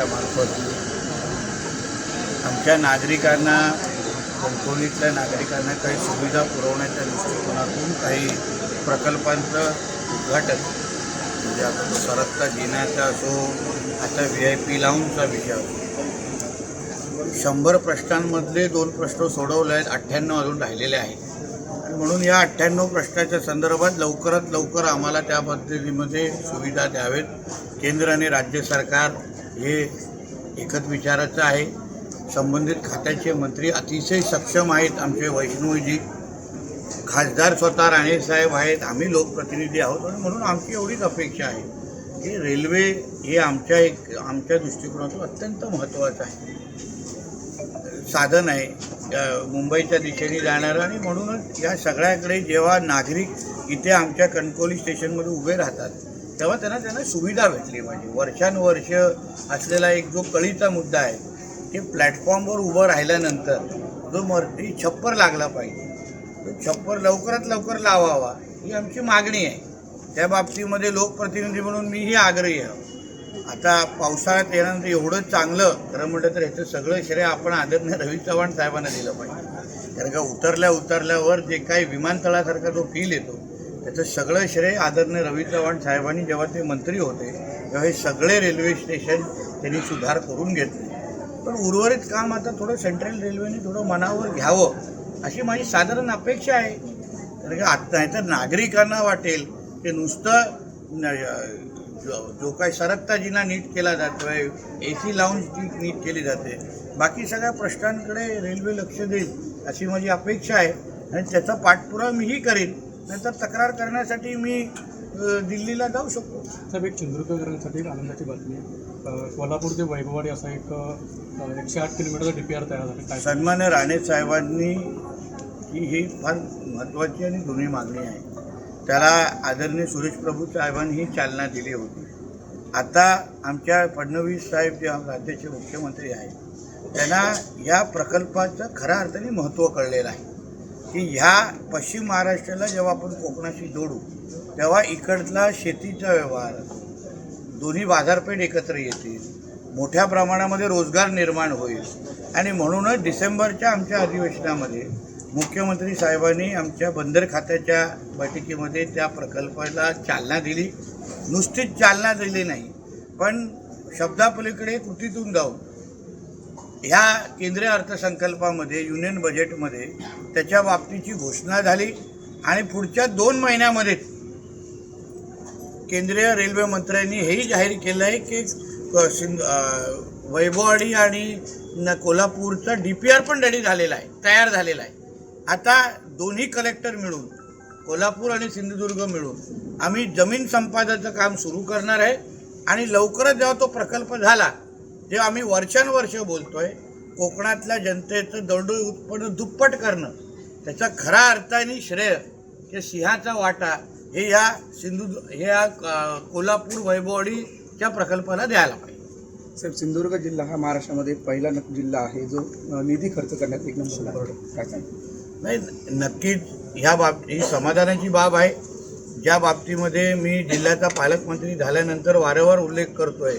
खात्यामार्फत आमच्या नागरिकांना, कणकवलीतल्या नागरिकांना काही सुविधा पुरवण्याच्या दृष्टिकोनातून काही प्रकल्पांचं उद्घाटन, म्हणजे आता तो सरकता जिन्याचा असो, आता VIP लाऊंजचा विषय असो, 100 प्रश्नांमधले 2 प्रश्न सोडवले आहेत, 98 अजून राहिलेले आहेत. आणि म्हणून या 98 प्रश्नाच्या संदर्भात लवकरात लवकर आम्हाला त्या पद्धतीमध्ये सुविधा द्यावेत. केंद्र आणि राज्य सरकार हे एकच विचाराचं आहे. संबंधित खात्याचे मंत्री अतिशय सक्षम आहेत. आमचे वैष्णवजी खासदार स्वतः राणेसाहेब आहेत, आम्ही लोकप्रतिनिधी आहोत. आणि म्हणून आमची एवढीच अपेक्षा आहे की रेल्वे हे आमच्या दृष्टिकोनातून अत्यंत महत्त्वाचं आहे, साधन आहे मुंबईच्या दिशेने जाणारं. आणि म्हणूनच या सगळ्याकडे जेव्हा नागरिक इथे आमच्या कणकवली स्टेशनमध्ये उभे राहतात तेव्हा त्यांना सुविधा भेटली पाहिजे. वर्षानुवर्ष असलेला एक जो कळीचा मुद्दा आहे की प्लॅटफॉर्मवर उभं राहिल्यानंतर जो वरती छप्पर लागला पाहिजे, तो छप्पर लवकरात लवकर लावावा ही आमची मागणी आहे. त्या बाबतीमध्ये लोकप्रतिनिधी म्हणून मीही आग्रही आहे. आता पावसाळ्यात येण्यानंतर एवढं चांगलं खरं म्हटलं तर ह्याचं सगळं श्रेय आपण आदरणीय रवी चव्हाण साहेबांना दिलं पाहिजे. कारण का उतरल्यावर जे काही विमानतळासारखा जो फील येतो त्याचं सगळं श्रेय आदरणीय रवी चव्हाण साहेबांनी जेव्हा ते मंत्री होते तेव्हा हे सगळे रेल्वे स्टेशन त्यांनी सुधार करून घेतले. पण उर्वरित काम आता थोडं सेंट्रल रेल्वेने थोडं मनावर घ्यावं अशी माझी साधारण अपेक्षा आहे. कारण का आता नाही तर नागरिकांना वाटेल की नुसतं जो काही सरकता जिना नीट केला जातो आहे, AC लाऊंज नीट केली जाते, बाकी सगळ्या प्रश्नांकडे रेल्वे लक्ष देईल अशी माझी अपेक्षा आहे. आणि त्याचा पाठपुरावा मीही करेन. नंतर तक्रार करण्यासाठी मी दिल्लीला जाऊ शकतो. साहेब, एक सिंधुदुर्गसाठी एक आनंदाची बातमी आहे. कोल्हापूर ते वैभववाडी असा एक 108 किलोमीटरचा DPR तयार झाला. सन्मान्य राणे साहेबांनी ही फार महत्त्वाची आणि जुनी मागणी आहे. त्याला आदरणीय सुरेश प्रभू साहेबांनी चालना दिली होती. आता आमच्या फडणवीस साहेब जे राज्याचे मुख्यमंत्री आहेत त्यांना या प्रकल्पाचं खऱ्या अर्थाने महत्त्व कळलेलं आहे की ह्या पश्चिम महाराष्ट्राला जेव्हा आपण कोकणाशी जोडू तेव्हा इकडला शेतीचा व्यवहार, दोन्ही बाजारपेठ एकत्र येतील, मोठ्या प्रमाणामध्ये रोजगार निर्माण होईल. आणि म्हणूनच डिसेंबरच्या आमच्या अधिवेशनामध्ये मुख्यमंत्री साहेबांनी आमच्या बंदर खात्याच्या बैठकीमध्ये त्या प्रकल्पाला चालना दिली. नुसतीच चालना दिली नाही, पण शब्दापलीकडे कृतीतून जाऊन ह्या केंद्रीय अर्थसंकल्पामध्ये, युनियन बजेटमध्ये त्याच्या बाबतीची घोषणा झाली. आणि पुढच्या 2 महिन्यामध्ये केंद्रीय रेल्वे मंत्र्यांनी हेही जाहीर केलं आहे की वैभववाडी आणि कोल्हापूरचा DPR पण रेडी झालेला आहे, तयार झालेला आहे. आता दोन्ही कलेक्टर मिळून, कोल्हापूर आणि सिंधुदुर्ग मिळून आम्ही जमीन संपादनाचं काम सुरू करणार आहे. आणि लवकरच जेव्हा तो प्रकल्प झाला, जेव्हा आम्ही वर्षानुवर्ष बोलतोय कोकणातल्या जनतेचं दरडोई उत्पन्न दुप्पट करणं, त्याचा खऱ्या अर्थाने श्रेय हे सिंहाचा वाटा हे या कोल्हापूर वैभववाडीच्या प्रकल्पाला द्यायला पाहिजे. साहेब, सिंधुदुर्ग जिल्हा हा महाराष्ट्रामध्ये पहिला जिल्हा आहे जो निधी खर्च करण्यात 1 नंबरला आहे. काय सांगतो? नाही, नक्कीच ह्या ही समाधानाची बाब आहे. ज्या बाबतीमध्ये मी जिल्ह्याचा पालकमंत्री झाल्यानंतर वारंवार उल्लेख करतो आहे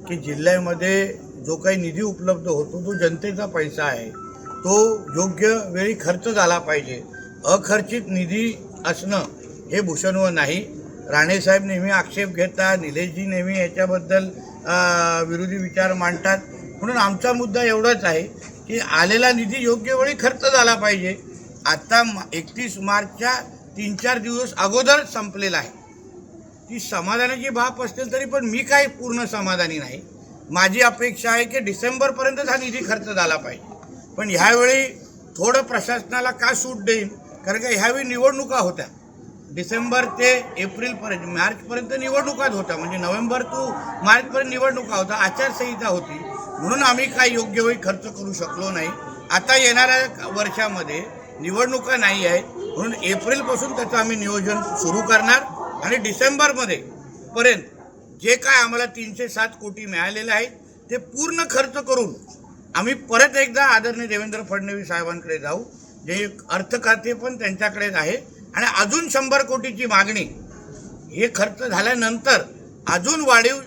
की जिल्ह्यामध्ये जो काही निधी उपलब्ध होतो तो जनतेचा पैसा आहे, तो योग्य वेळी खर्च झाला पाहिजे. अखर्चित निधी असणं हे भूषणव नाही. राणेसाहेब नेहमी आक्षेप घेतात, निलेशजी नेहमी याच्याबद्दल विरोधी विचार मांडतात. म्हणून आमचा मुद्दा एवढाच आहे की आलेला निधी योग्य वेळी खर्च झाला पाहिजे. आता 31 मार्चच्या 3-4 दिवस अगोदर संपलेला आहे. ती समाधानाची बाब असतील तरी पण मी काही पूर्ण समाधानी नाही. माझी अपेक्षा आहे की डिसेंबरपर्यंतच हा निधी खर्च झाला पाहिजे. पण ह्यावेळी थोडं प्रशासनाला का सूट देईन, कारण का ह्यावेळी निवडणुका होत्या. डिसेंबर ते एप्रिलपर्यंत, मार्चपर्यंत निवडणुकाच होत्या. म्हणजे नोव्हेंबर टू मार्चपर्यंत निवडणुका होता, आचारसंहिता होती. म्हणून आम्ही काही योग्य वेळी खर्च करू शकलो नाही. आता येणाऱ्या वर्षामध्ये निवडणुका नाही आहेत, म्हणून एप्रिलपासून त्याचं आम्ही नियोजन सुरू करणार. आणि डिसेंबरमध्ये पर्यंत जे काय आम्हाला 307 कोटी मिळालेले आहेत ते पूर्ण खर्च करून आम्ही परत एकदा आदरणीय देवेंद्र फडणवीस साहेबांकडे जाऊ. जे अर्थ खाते पण त्यांच्याकडेच आहे. आणि अजून 100 कोटीची मागणी, हे खर्च झाल्यानंतर अजून वाढीव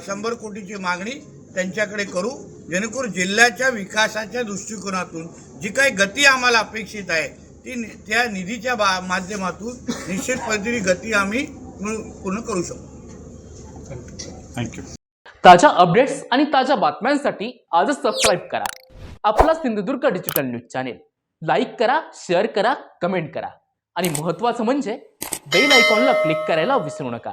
100 कोटीची मागणी त्यांच्याकडे करू, जेणेकरून जिल्ह्याच्या विकासाच्या दृष्टिकोनातून जी काही गती आम्हाला अपेक्षित आहे ती त्या निधीच्या माध्यमातून निश्चित पद्धतीने गती आम्ही पूर्ण करू शकतो. थँक्यू. ताज्या अपडेट्स आणि ताज्या बातम्यांसाठी आजच सबस्क्राईब करा आपला Sindhudurg digital news channel. Like करा, शेअर करा, कमेंट करा आणि महत्त्वाचं म्हणजे बेल आयकॉनला क्लिक करायला विसरू नका.